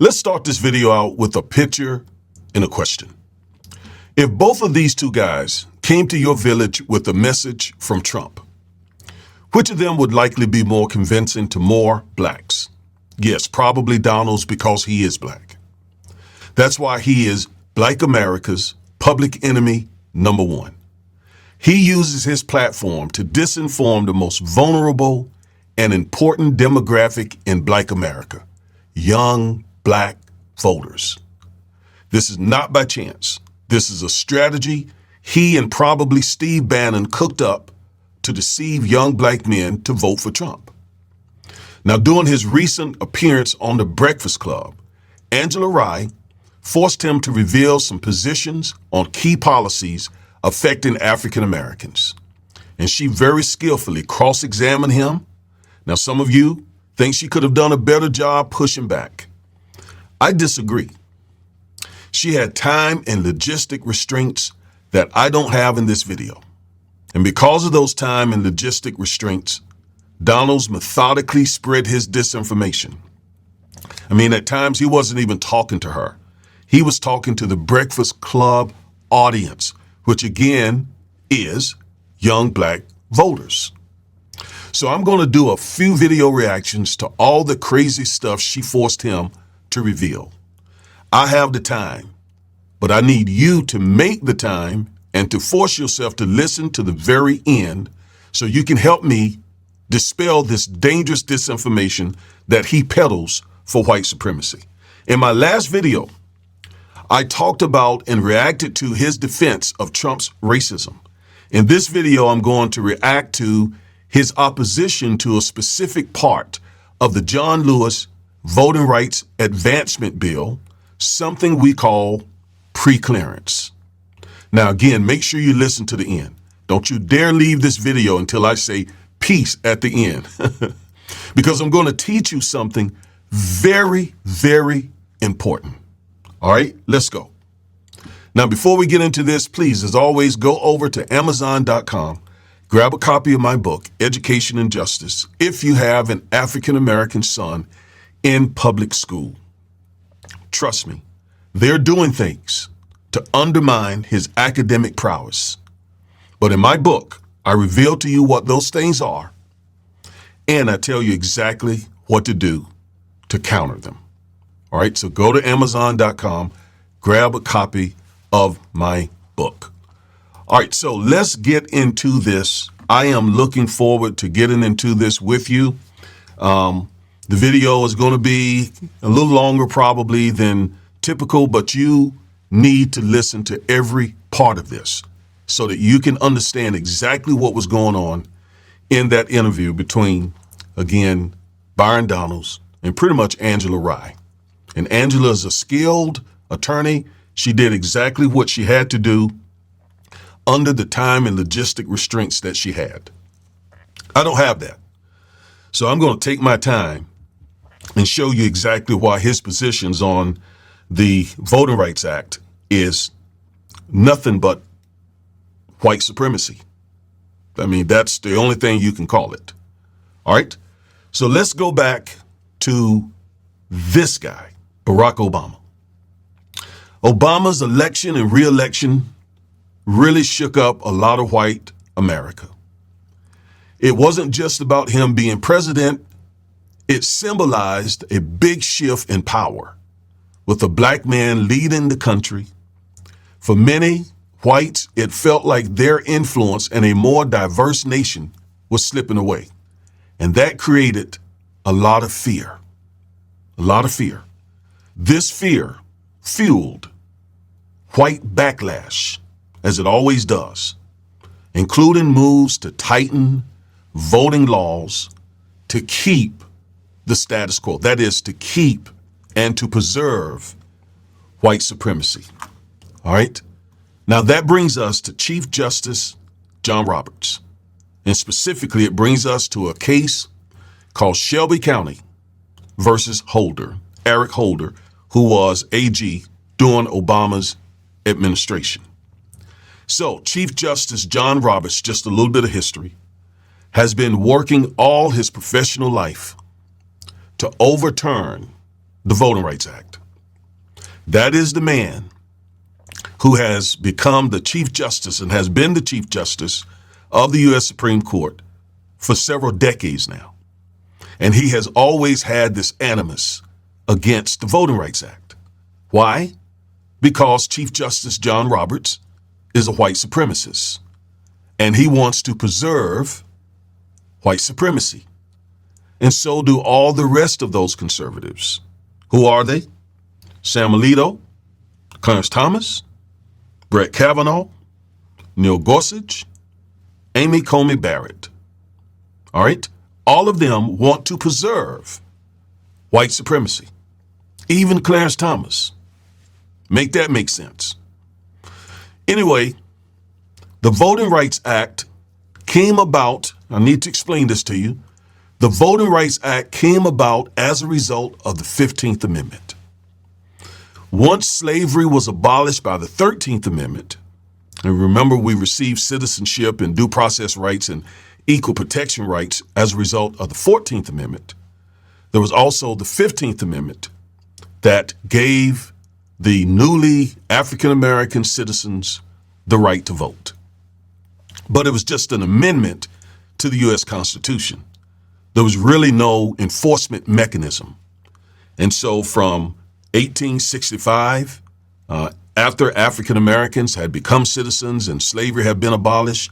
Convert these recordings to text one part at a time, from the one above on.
Let's start this video out with a picture and a question. If both of these two guys came to your village with a message from Trump, which of them would likely be more convincing to more blacks? Yes, probably Donalds, because he is black. That's why he is Black America's public enemy number one. He uses his platform to disinform the most vulnerable and important demographic in Black America, young black voters. This is not by chance. This is a strategy he and probably Steve Bannon cooked up to deceive young black men to vote for Trump. Now, during his recent appearance on The Breakfast Club, Angela Rye forced him to reveal some positions on key policies affecting African Americans. And she very skillfully cross-examined him. Now, some of you think she could have done a better job pushing back. I disagree. She had time and logistic restraints that I don't have in this video. And because of those time and logistic restraints, Donalds methodically spread his disinformation. I mean, at times he wasn't even talking to her. He was talking to the Breakfast Club audience, which again is young black voters. So I'm going to do a few video reactions to all the crazy stuff she forced him to reveal. I have the time, but I need you to make the time and to force yourself to listen to the very end so you can help me dispel this dangerous disinformation that he peddles for white supremacy. In my last video, I talked about and reacted to his defense of Trump's racism. In this video, I'm going to react to his opposition to a specific part of the John Lewis Voting Rights Advancement Bill, something we call pre-clearance. Now, again, make sure you listen to the end. Don't you dare leave this video until I say peace at the end, because I'm going to teach you something very, very important. All right, let's go. Now, before we get into this, please, as always, go over to Amazon.com, grab a copy of my book, Education and Justice, if you have an African-American son in public school. Trust me, they're doing things to undermine his academic prowess. But in my book, I reveal to you what those things are, and I tell you exactly what to do to counter them. All right, so go to Amazon.com, grab a copy of my book. All right, so let's get into this. I am looking forward to getting into this with you. The video is going to be a little longer probably than typical, but you need to listen to every part of this so that you can understand exactly what was going on in that interview between, again, Byron Donalds and pretty much Angela Rye. And Angela is a skilled attorney. She did exactly what she had to do under the time and logistic restraints that she had. I don't have that. So I'm going to take my time and show you exactly why his positions on the Voting Rights Act is nothing but white supremacy. I mean, that's the only thing you can call it. All right. So let's go back to this guy, Barack Obama. Obama's election and re-election really shook up a lot of white America. It wasn't just about him being president. It symbolized a big shift in power, with a black man leading the country. For many whites, it felt like their influence in a more diverse nation was slipping away. And that created a lot of fear. A lot of fear. This fear fueled white backlash, as it always does, including moves to tighten voting laws to keep the status quo. That is, to keep and to preserve white supremacy. All right. Now that brings us to Chief Justice John Roberts. And specifically, it brings us to a case called Shelby County versus Holder, Eric Holder, who was AG during Obama's administration. So Chief Justice John Roberts, just a little bit of history, has been working all his professional life to overturn the Voting Rights Act. That is the man who has become the Chief Justice and has been the Chief Justice of the U.S. Supreme Court for several decades now. And he has always had this animus against the Voting Rights Act. Why? Because Chief Justice John Roberts is a white supremacist, and he wants to preserve white supremacy. And so do all the rest of those conservatives. Who are they? Sam Alito, Clarence Thomas, Brett Kavanaugh, Neil Gorsuch, Amy Coney Barrett. All right? All of them want to preserve white supremacy. Even Clarence Thomas. Make that make sense. Anyway, the Voting Rights Act came about, I need to explain this to you. The Voting Rights Act came about as a result of the 15th Amendment. Once slavery was abolished by the 13th Amendment, and remember we received citizenship and due process rights and equal protection rights as a result of the 14th Amendment, there was also the 15th Amendment that gave the newly African-American citizens the right to vote. But it was just an amendment to the U.S. Constitution. There was really no enforcement mechanism. And so from 1865, after African Americans had become citizens and slavery had been abolished,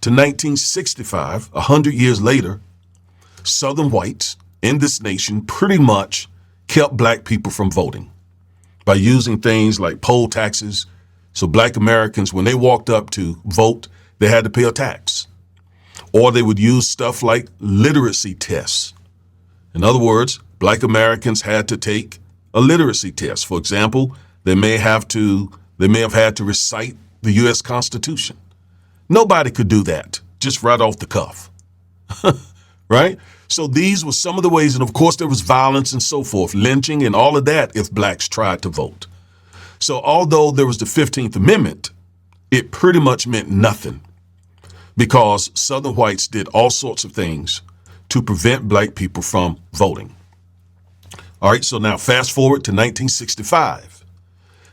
to 1965, 100 years later, Southern whites in this nation pretty much kept black people from voting by using things like poll taxes. So black Americans, when they walked up to vote, they had to pay a tax. Or they would use stuff like literacy tests. In other words, black Americans had to take a literacy test. For example, they may have had to recite the U.S. Constitution. Nobody could do that just right off the cuff, right? So these were some of the ways, and of course there was violence and so forth, lynching and all of that if blacks tried to vote. So although there was the 15th Amendment, it pretty much meant nothing because Southern whites did all sorts of things to prevent black people from voting. All right, so now fast forward to 1965.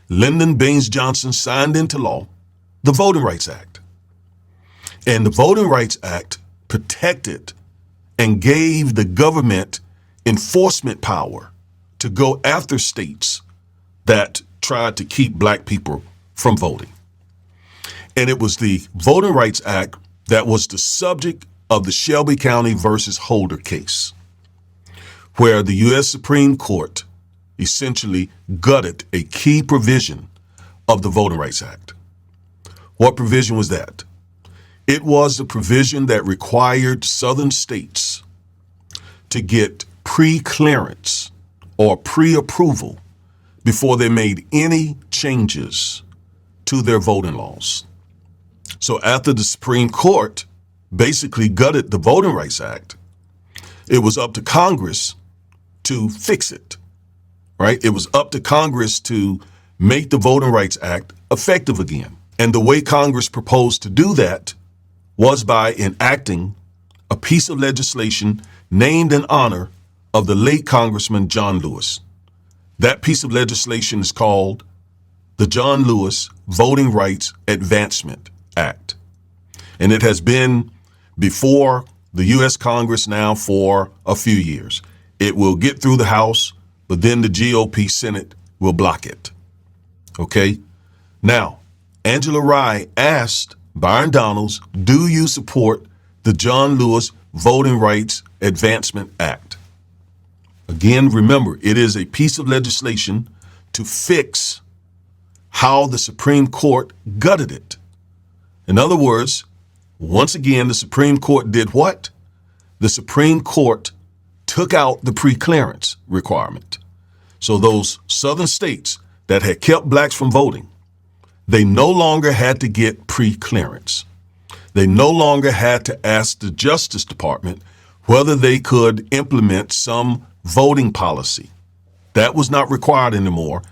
Lyndon Baines Johnson signed into law the Voting Rights Act. And the Voting Rights Act protected and gave the government enforcement power to go after states that tried to keep black people from voting. And it was the Voting Rights Act that was the subject of the Shelby County versus Holder case, where the U.S. Supreme Court essentially gutted a key provision of the Voting Rights Act. What provision was that? It was the provision that required Southern states to get pre-clearance or pre-approval before they made any changes to their voting laws. So after the Supreme Court basically gutted the Voting Rights Act, it was up to Congress to fix it, right? It was up to Congress to make the Voting Rights Act effective again. And the way Congress proposed to do that was by enacting a piece of legislation named in honor of the late Congressman John Lewis. That piece of legislation is called the John Lewis Voting Rights Advancement Act. And it has been before the U.S. Congress now for a few years. It will get through the House, but then the GOP Senate will block it. Okay? Now, Angela Rye asked Byron Donalds, do you support the John Lewis Voting Rights Advancement Act? Again, remember, it is a piece of legislation to fix how the Supreme Court gutted it. In other words, once again, the Supreme Court did what? The Supreme Court took out the pre-clearance requirement. So those Southern states that had kept blacks from voting, they no longer had to get pre-clearance. They no longer had to ask the Justice Department whether they could implement some voting policy. That was not required anymore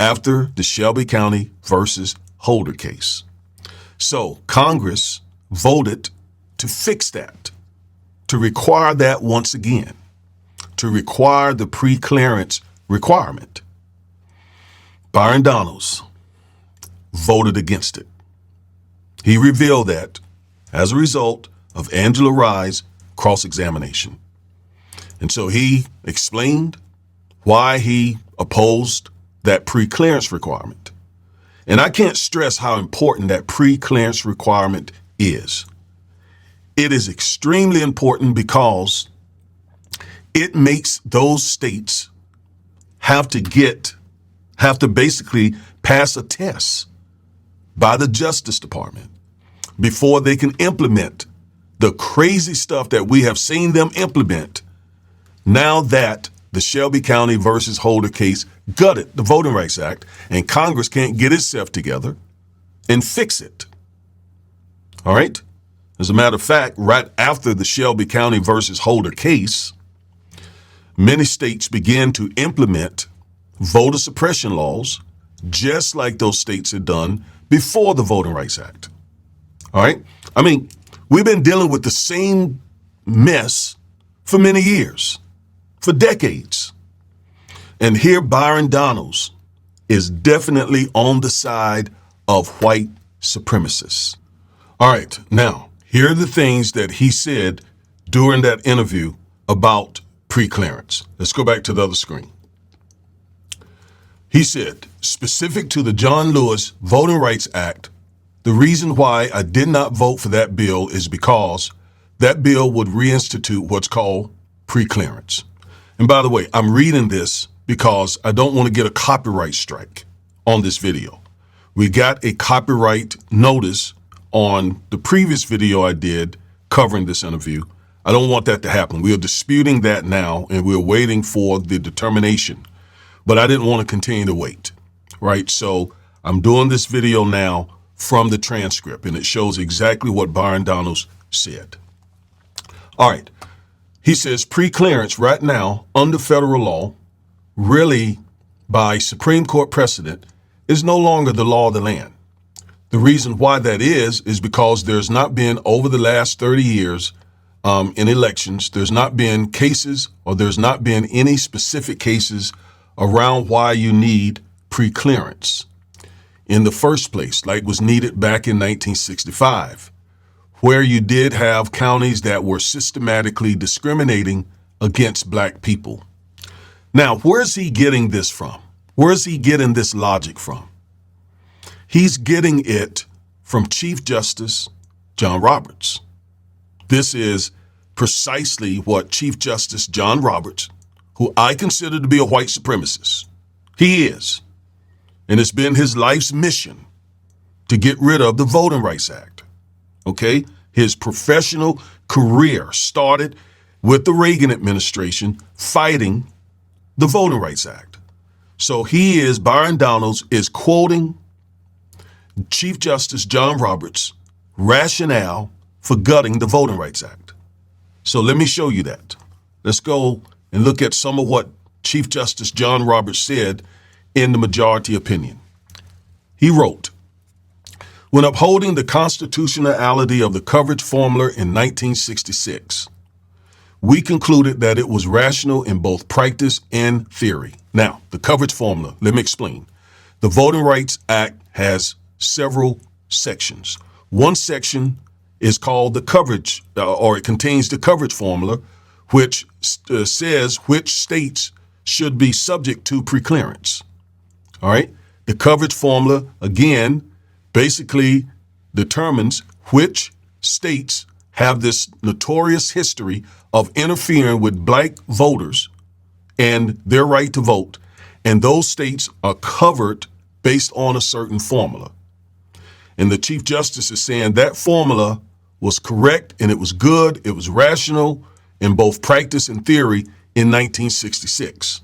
after the Shelby County versus Holder case. So Congress voted to fix that, to require that once again, to require the pre-clearance requirement. Byron Donalds voted against it. He revealed that as a result of Angela Rye's cross-examination. And so he explained why he opposed that pre-clearance requirement. And I can't stress how important that pre-clearance requirement is. It is extremely important because it makes those states have to basically pass a test by the Justice Department before they can implement the crazy stuff that we have seen them implement now that the Shelby County versus Holder case gutted the Voting Rights Act and Congress can't get itself together and fix it. All right? As a matter of fact, right after the Shelby County versus Holder case, many states began to implement voter suppression laws just like those states had done before the Voting Rights Act. All right? I mean, we've been dealing with the same mess for many years, for decades. And here Byron Donalds is definitely on the side of white supremacists. All right, now, here are the things that he said during that interview about pre-clearance. Let's go back to the other screen. He said, specific to the John Lewis Voting Rights Act, the reason why I did not vote for that bill is because that bill would reinstitute what's called pre-clearance. And by the way, I'm reading this because I don't want to get a copyright strike on this video. We got a copyright notice on the previous video I did covering this interview. I don't want that to happen. We are disputing that now, and we're waiting for the determination. But I didn't want to continue to wait, right? So I'm doing this video now from the transcript, and it shows exactly what Byron Donalds said. All right. He says pre-clearance right now under federal law, really by Supreme Court precedent, is no longer the law of the land. The reason why that is because there's not been, over the last 30 years in elections, there's not been cases, or there's not been any specific cases around why you need pre-clearance in the first place, like was needed back in 1965, where you did have counties that were systematically discriminating against black people. Now, where's he getting this from? Where's he getting this logic from? He's getting it from Chief Justice John Roberts. This is precisely what Chief Justice John Roberts, who I consider to be a white supremacist, he is. And it's been his life's mission to get rid of the Voting Rights Act. Okay? His professional career started with the Reagan administration fighting the Voting Rights Act. So Byron Donalds is quoting Chief Justice John Roberts' rationale for gutting the Voting Rights Act. So let me show you that. Let's go and look at some of what Chief Justice John Roberts said in the majority opinion. He wrote, when upholding the constitutionality of the coverage formula in 1966, we concluded that it was rational in both practice and theory. Now, the coverage formula, let me explain. The Voting Rights Act has several sections. One section is called the coverage, or it contains the coverage formula, which says which states should be subject to preclearance. All right. The coverage formula, again, basically determines which states have this notorious history of interfering with black voters and their right to vote. And those states are covered based on a certain formula. And the Chief Justice is saying that formula was correct and it was good. It was rational in both practice and theory in 1966.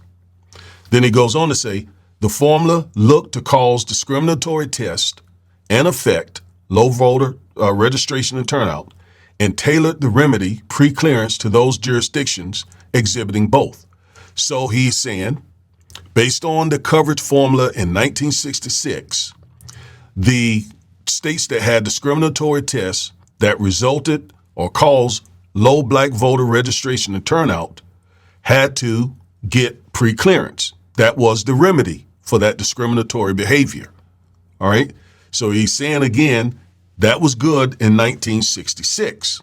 Then he goes on to say, the formula looked to cause discriminatory test and affect low voter registration and turnout, and tailored the remedy pre-clearance to those jurisdictions exhibiting both. So he's saying, based on the coverage formula in 1966, the states that had discriminatory tests that resulted or caused low black voter registration and turnout had to get pre-clearance. That was the remedy for that discriminatory behavior. All right. So he's saying again, that was good in 1966.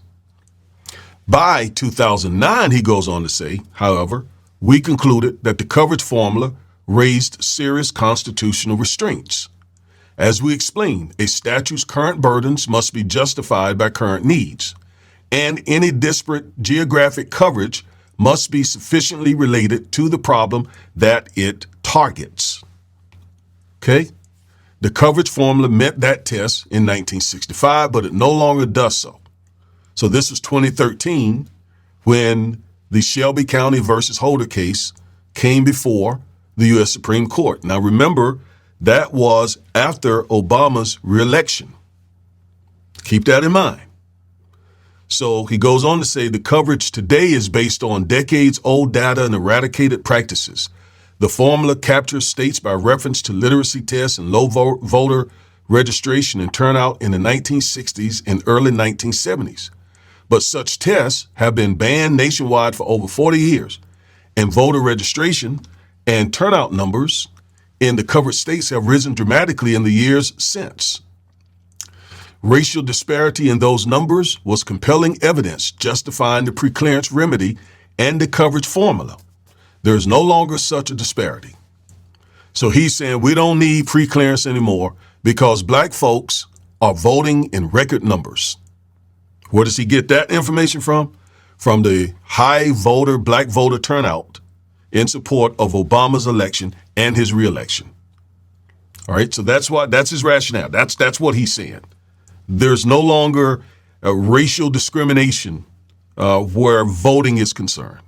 By 2009, he goes on to say, however, we concluded that the coverage formula raised serious constitutional restraints. As we explained, a statute's current burdens must be justified by current needs, and any disparate geographic coverage must be sufficiently related to the problem that it targets. Okay? The coverage formula met that test in 1965, but it no longer does so. So this was 2013 when the Shelby County versus Holder case came before the U.S. Supreme Court. Now remember, that was after Obama's reelection. Keep that in mind. So he goes on to say the coverage today is based on decades-old data and eradicated practices. The formula captures states by reference to literacy tests and low voter registration and turnout in the 1960s and early 1970s. But such tests have been banned nationwide for over 40 years, and voter registration and turnout numbers in the covered states have risen dramatically in the years since. Racial disparity in those numbers was compelling evidence justifying the preclearance remedy and the coverage formula. There is no longer such a disparity. So he's saying we don't need preclearance anymore because black folks are voting in record numbers. Where does he get that information from? From the high black voter turnout in support of Obama's election and his reelection. All right, so that's his rationale. That's what he's saying. There's no longer a racial discrimination where voting is concerned.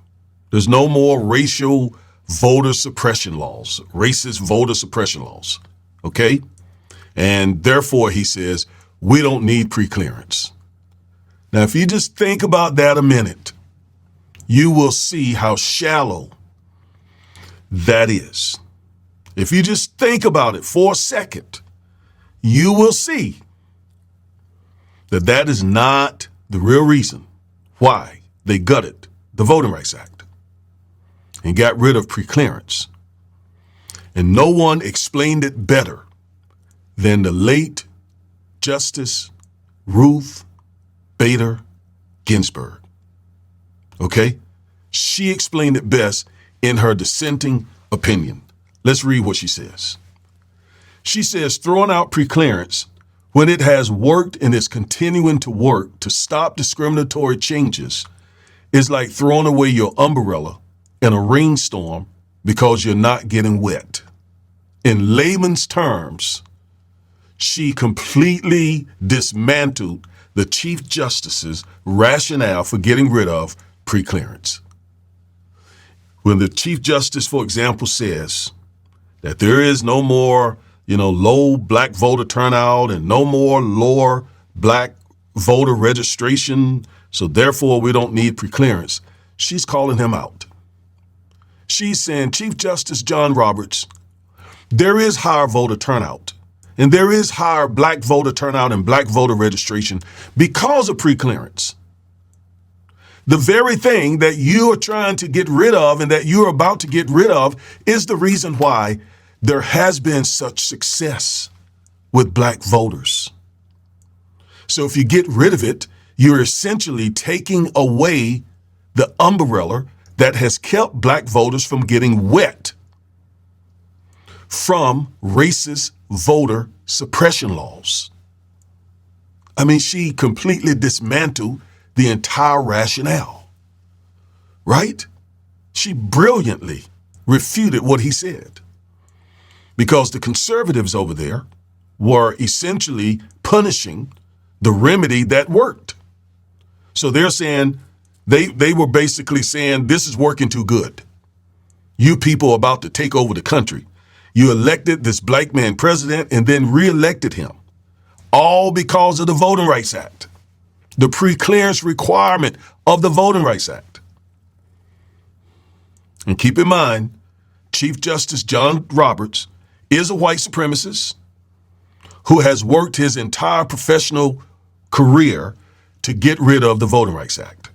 There's no more racial voter suppression laws, racist voter suppression laws. Okay? And therefore, he says, we don't need preclearance. Now, if you just think about that a minute, you will see how shallow that is. If you just think about it for a second, you will see that that is not the real reason why they gutted the Voting Rights Act and got rid of preclearance. And no one explained it better than the late Justice Ruth Bader Ginsburg. Okay? She explained it best in her dissenting opinion. Let's read what she says. She says, throwing out preclearance when it has worked and is continuing to work to stop discriminatory changes is like throwing away your umbrella in a rainstorm because you're not getting wet. In layman's terms, she completely dismantled the Chief Justice's rationale for getting rid of preclearance. When the Chief Justice, for example, says that there is no more, low black voter turnout and no more lower black voter registration, so therefore we don't need preclearance, she's calling him out. She's saying, Chief Justice John Roberts, there is higher voter turnout and there is higher black voter turnout and black voter registration because of preclearance. The very thing that you are trying to get rid of and that you're about to get rid of is the reason why there has been such success with black voters. So if you get rid of it, you're essentially taking away the umbrella that has kept black voters from getting wet from racist voter suppression laws. I mean, she completely dismantled the entire rationale, right? She brilliantly refuted what he said because the conservatives over there were essentially punishing the remedy that worked. So they're saying, they were basically saying, this is working too good. You people are about to take over the country. You elected this black man president and then reelected him, all because of the Voting Rights Act, the preclearance requirement of the Voting Rights Act. And keep in mind, Chief Justice John Roberts is a white supremacist who has worked his entire professional career to get rid of the Voting Rights Act.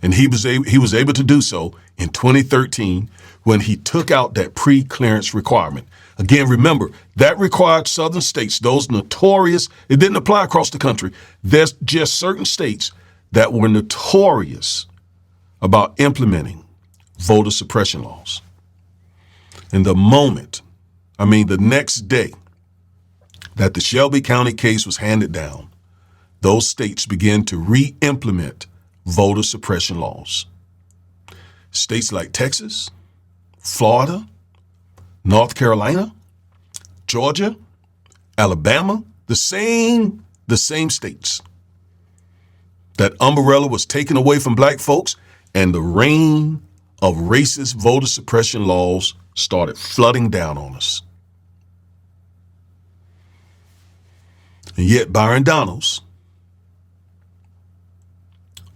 And he was able to do so in 2013 when he took out that pre-clearance requirement. Again, remember, that required southern states, those notorious, it didn't apply across the country. There's just certain states that were notorious about implementing voter suppression laws. And the next day that the Shelby County case was handed down, those states began to re-implement voter suppression laws. States like Texas, Florida, North Carolina, Georgia, Alabama, the same states. That umbrella was taken away from black folks, and the rain of racist voter suppression laws started flooding down on us. And yet Byron Donalds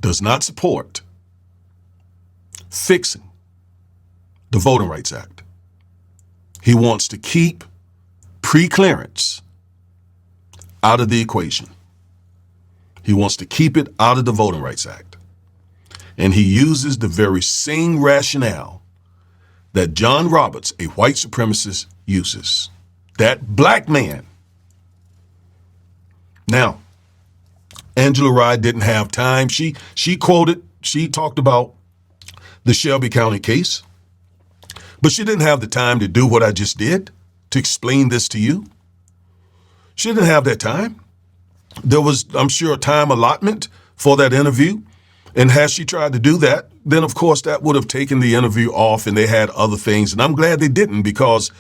does not support fixing the Voting Rights Act. He wants to keep pre-clearance out of the equation. He wants to keep it out of the Voting Rights Act. And he uses the very same rationale that John Roberts, a white supremacist, uses. That black man. Now, Angela Rye didn't have time. She talked about the Shelby County case, but she didn't have the time to do what I just did, to explain this to you. She didn't have that time. There was, I'm sure, a time allotment for that interview. And had she tried to do that, then of course that would have taken the interview off and they had other things. And I'm glad they didn't, because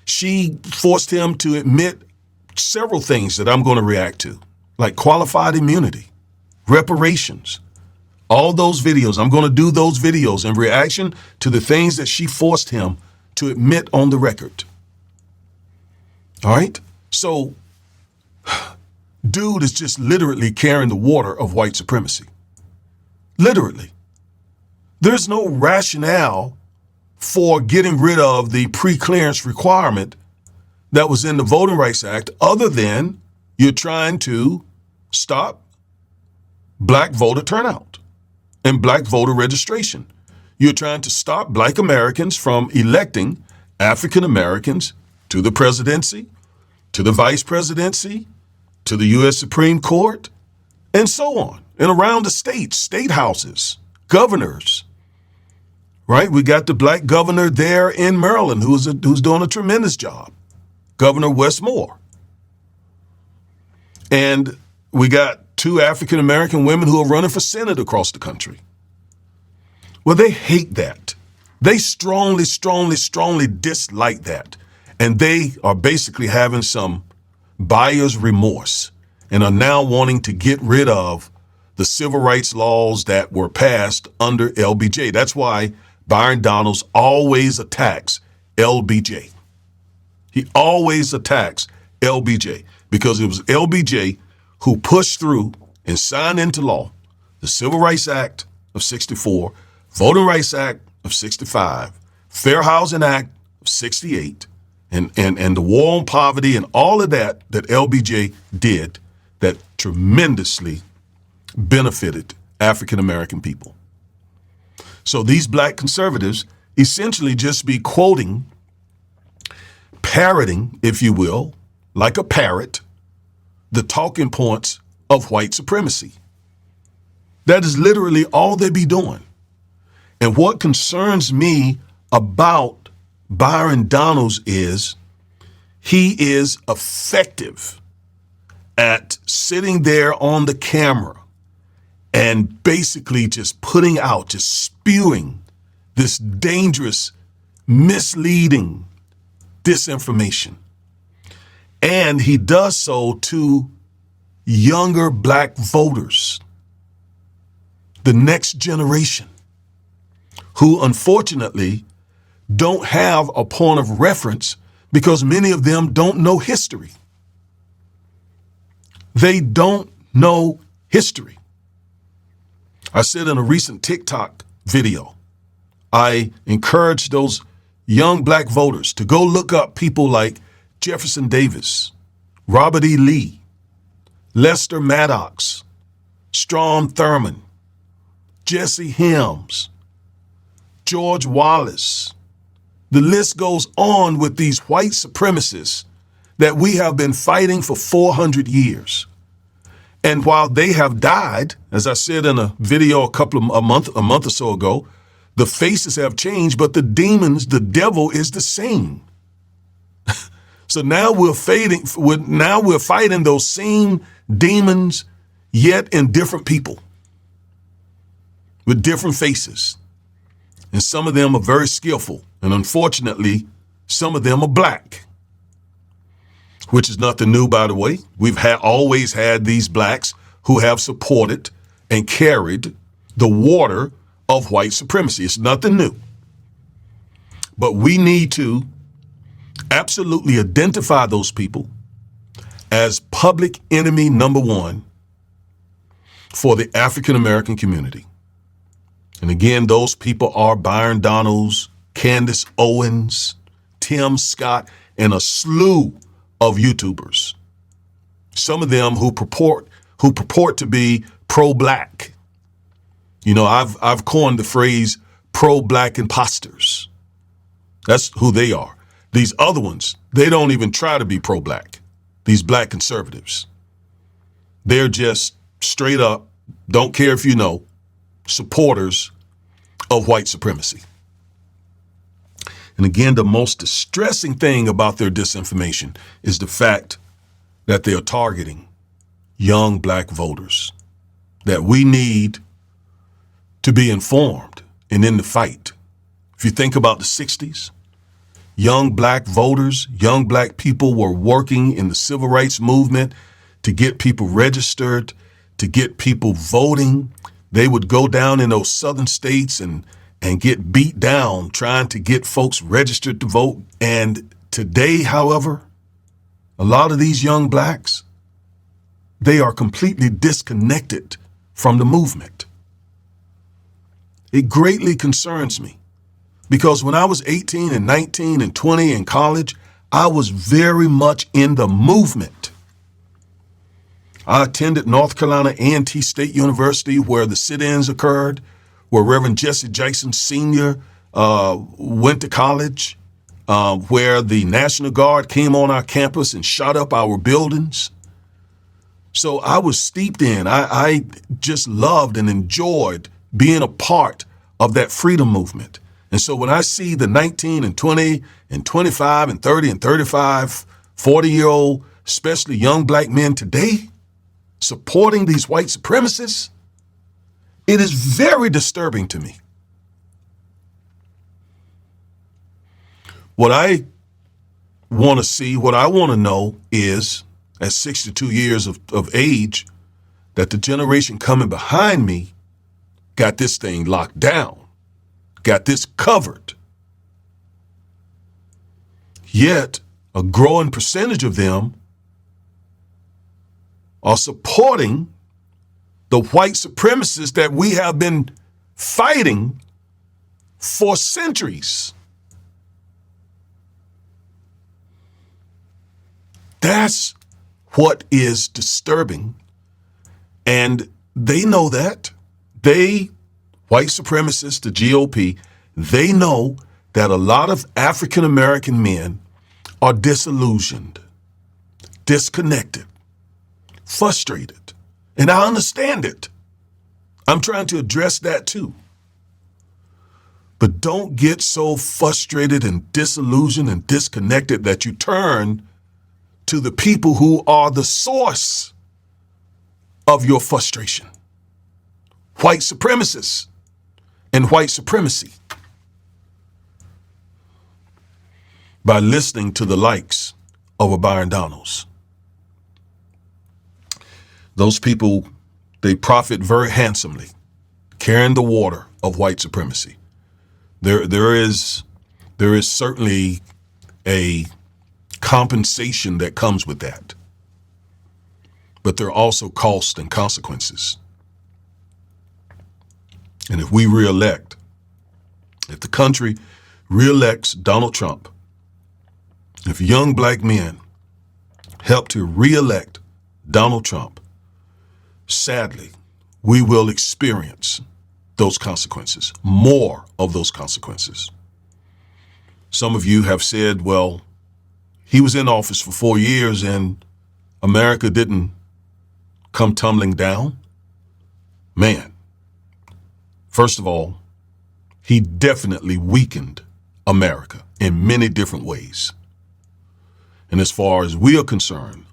she forced him to admit several things that I'm going to react to, like qualified immunity, reparations, all those videos. I'm going to do those videos in reaction to the things that she forced him to admit on the record. All right. So dude is just literally carrying the water of white supremacy. Literally. There's no rationale for getting rid of the pre-clearance requirement that was in the Voting Rights Act, other than you're trying to stop black voter turnout and black voter registration. You're trying to stop black Americans from electing African Americans to the presidency, to the vice presidency, to the U.S. Supreme Court, and so on, and around the states, state houses, governors, right? We got the black governor there in Maryland who's doing a tremendous job, Governor Wes Moore. And we got 2 African American women who are running for Senate across the country. Well, they hate that. They strongly, strongly, strongly dislike that. And they are basically having some buyer's remorse and are now wanting to get rid of the civil rights laws that were passed under LBJ. That's why Byron Donalds always attacks LBJ. He always attacks LBJ because it was LBJ who pushed through and signed into law the Civil Rights Act of 64, Voting Rights Act of 65, Fair Housing Act of 68, and the war on poverty and all of that LBJ did that tremendously benefited African American people. So these black conservatives essentially just be quoting, parroting, if you will, like a parrot, the talking points of white supremacy. That is literally all they be doing. And what concerns me about Byron Donalds is he is effective at sitting there on the camera and basically just putting out, just spewing this dangerous, misleading disinformation. And he does so to younger black voters, the next generation, who unfortunately don't have a point of reference because many of them don't know history. They don't know history. I said in a recent TikTok video, I encourage those young black voters to go look up people like Jefferson Davis, Robert E. Lee, Lester Maddox, Strom Thurmond, Jesse Helms, George Wallace. The list goes on with these white supremacists that we have been fighting for 400 years. And while they have died, as I said in a video a month or so ago, the faces have changed, but the demons, the devil is the same. So now we're fighting those same demons, yet in different people with different faces. And some of them are very skillful. And unfortunately, some of them are black, which is nothing new, by the way. We've always had these blacks who have supported and carried the water of white supremacy. It's nothing new. But we need to absolutely identify those people as public enemy number one for the African American community. And again, those people are Byron Donalds, Candace Owens, Tim Scott, and a slew of YouTubers. Some of them who purport to be pro-black. You know, I've coined the phrase pro-black imposters. That's who they are. These other ones, they don't even try to be pro-black. These black conservatives. They're just straight up, don't care if you know, supporters of white supremacy. And again, the most distressing thing about their disinformation is the fact that they are targeting young black voters, that we need to be informed and in the fight. If you think about the 60s, young black voters, young black people were working in the civil rights movement to get people registered, to get people voting. They would go down in those southern states and get beat down trying to get folks registered to vote. And today, however, a lot of these young blacks, they are completely disconnected from the movement. It greatly concerns me because when I was 18 and 19 and 20 in college, I was very much in the movement. I attended North Carolina A&T State University where the sit-ins occurred, where Reverend Jesse Jackson Sr. Went to college, where the National Guard came on our campus and shot up our buildings. So I was steeped in, I just loved and enjoyed being a part of that freedom movement. And so when I see the 19 and 20 and 25 and 30 and 35, 40-year-old, especially young black men today, supporting these white supremacists, it is very disturbing to me. What I want to see, what I want to know is, at 62 years of age, that the generation coming behind me got this thing locked down, got this covered. Yet, a growing percentage of them are supporting the white supremacists that we have been fighting for centuries. That's what is disturbing. And they know that. They, white supremacists, the GOP, they know that a lot of African American men are disillusioned, disconnected, frustrated. And I understand it. I'm trying to address that too. But don't get so frustrated and disillusioned and disconnected that you turn to the people who are the source of your frustration. White supremacists and white supremacy. By listening to the likes of a Byron Donalds. Those people, they profit very handsomely, carrying the water of white supremacy. There is certainly a compensation that comes with that. But there are also costs and consequences. And if we reelect, if the country reelects Donald Trump, if young black men help to reelect Donald Trump, sadly, we will experience those consequences, more of those consequences. Some of you have said, well, he was in office for 4 years and America didn't come tumbling down. Man, first of all, he definitely weakened America in many different ways. And as far as we are concerned,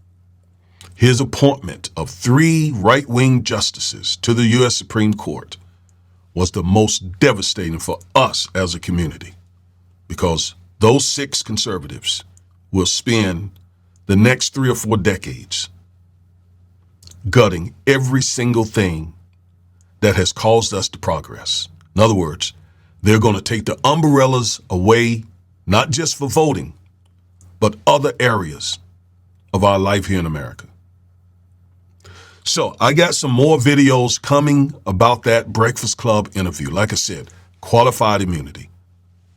his appointment of 3 right-wing justices to the U.S. Supreme Court was the most devastating for us as a community, because those 6 conservatives will spend the next 3 or 4 decades gutting every single thing that has caused us to progress. In other words, they're going to take the umbrellas away, not just for voting, but other areas of our life here in America. So I got some more videos coming about that Breakfast Club interview. Like I said, qualified immunity.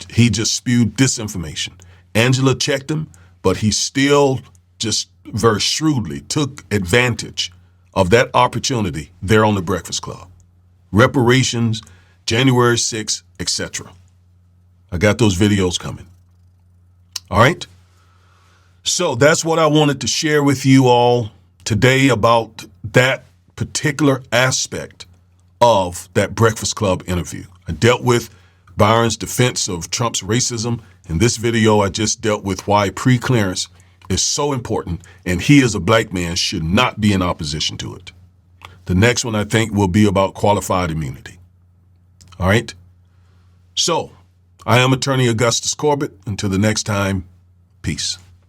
He just spewed disinformation. Angela checked him, but he still just very shrewdly took advantage of that opportunity there on the Breakfast Club. Reparations, January 6th, etc. I got those videos coming. All right. So that's what I wanted to share with you all today about that particular aspect of that Breakfast Club interview. I dealt with Byron's defense of Trump's racism. In this video, I just dealt with why pre-clearance is so important, and he as a black man should not be in opposition to it. The next one, I think, will be about qualified immunity. All right? So, I am Attorney Augustus Corbett. Until the next time, peace.